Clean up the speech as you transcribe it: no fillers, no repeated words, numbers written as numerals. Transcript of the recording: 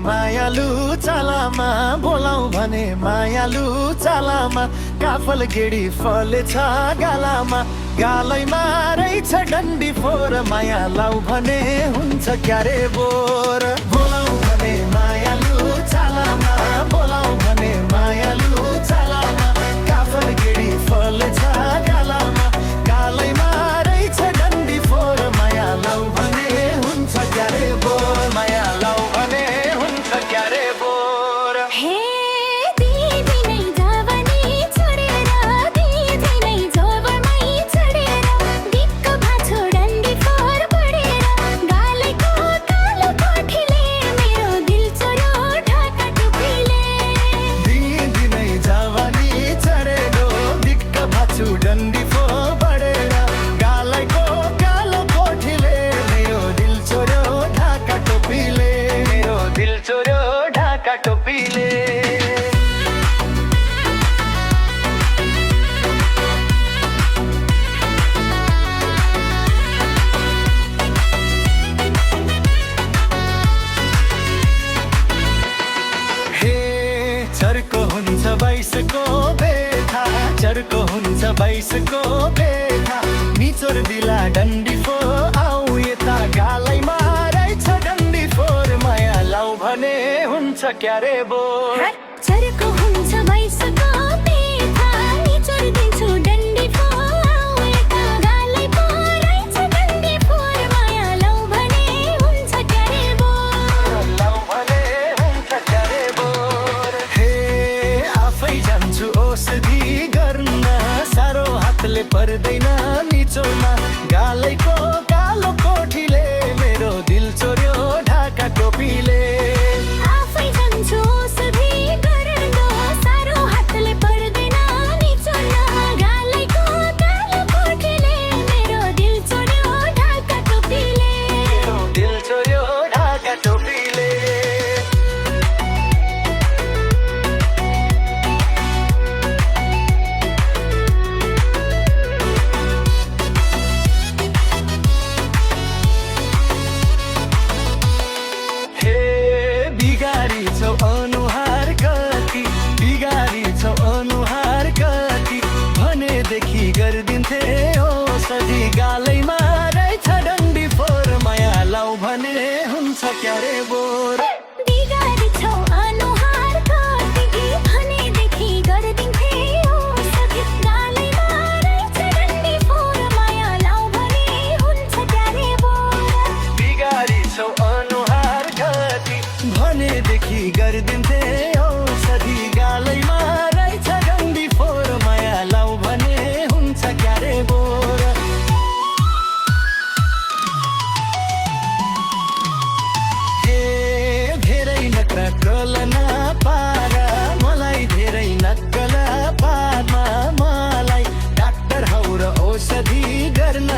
मायालु चालामा बोलाऊ भने मायालु चालामा काफल गेडी फलेछ गालामा गालैमा रहेछ डन्डी फोर माया लाऊ भने हुन्छ क्यारे बोर बोलाऊ भने मायालु चालामा बोलाऊ भने मायालु चालामा काफल गेडी फलेछ गालामा गालैमा रहेछ डन्डी फोर माया लाऊ भने हुन्छ क्यारे बोर माया लाऊ भने क्यारे बोर हे दिदी नै जावनी छोडेर दिदी नै जोबरमै चढेर दिक्क भाछो डन्डी फोर बढेर गालेको कालो कोठीले मेरो दिल चोर्यो ढाका टोपीले दिदी नै जावनी चढेर दिक्क भाछु डन्डी फोर बढेर गालेको कालो कोठीले मेरो दिल चोर्यो ढाका टोपीले मेरो दिल चोर्यो ढाका टोपीले हे चर्को हुन्छ 22 को बेथा चर्को हुन्छ 22 को बेथा निचोर दिला डन्डी फो आऊ यता गालैमा रहेछ डन्डी फोर माया लाऊ भने हुन्छ क्यारे बोर चर्को हुन्छ 22 को बेथा निचोर दिन्छु डन्डी फोर आऊ यता गालै रहेछ डन्डी फोर माया लाऊ भने हुन्छ क्यारे बोर लाऊ भने हुन्छ क्यारे बोर हे आफै जान्छु औषधि गर्न सारो हातले पर्दैन निचोड्न गालैको कालो कोठीले मेरो दिल चोर्यो ढाका टोपीले आफै जान्छु औषधि गर्न सारो हातले पर्दैन निचोड्न गालैको कालो कोठीले मेरो दिल चोर्यो ढाका टोपीले मेरो दिल चोर्यो ढाका टोपीले हे बिगारी छौ अनुहार कति बिगारी छौ अनुहार कति भनेदेखि गरिदिन्थे औषधि गालैमा रहेछ डन्डी फोर माया लाऊ भने हुन्छ क्यारे बोर बिगारी छौ अनुहार कति भनेदेखि गरिदिन्थे औषधि गालैमा रहेछ डन्डी फोर माया लाऊ भने हुन्छ क्यारे बोर बिगारी छौ अनुहार कति भनेदेखि गरिदिन्थे औषधि गालैमा रहेछ डन्डी फोर माया लाऊ भने हुन्छ क्यारे बोर हे धेरै नक्कल नपार मलाई धेरै नक्कल पारमा मलाई डाक्टर हौ र औषधि गर्न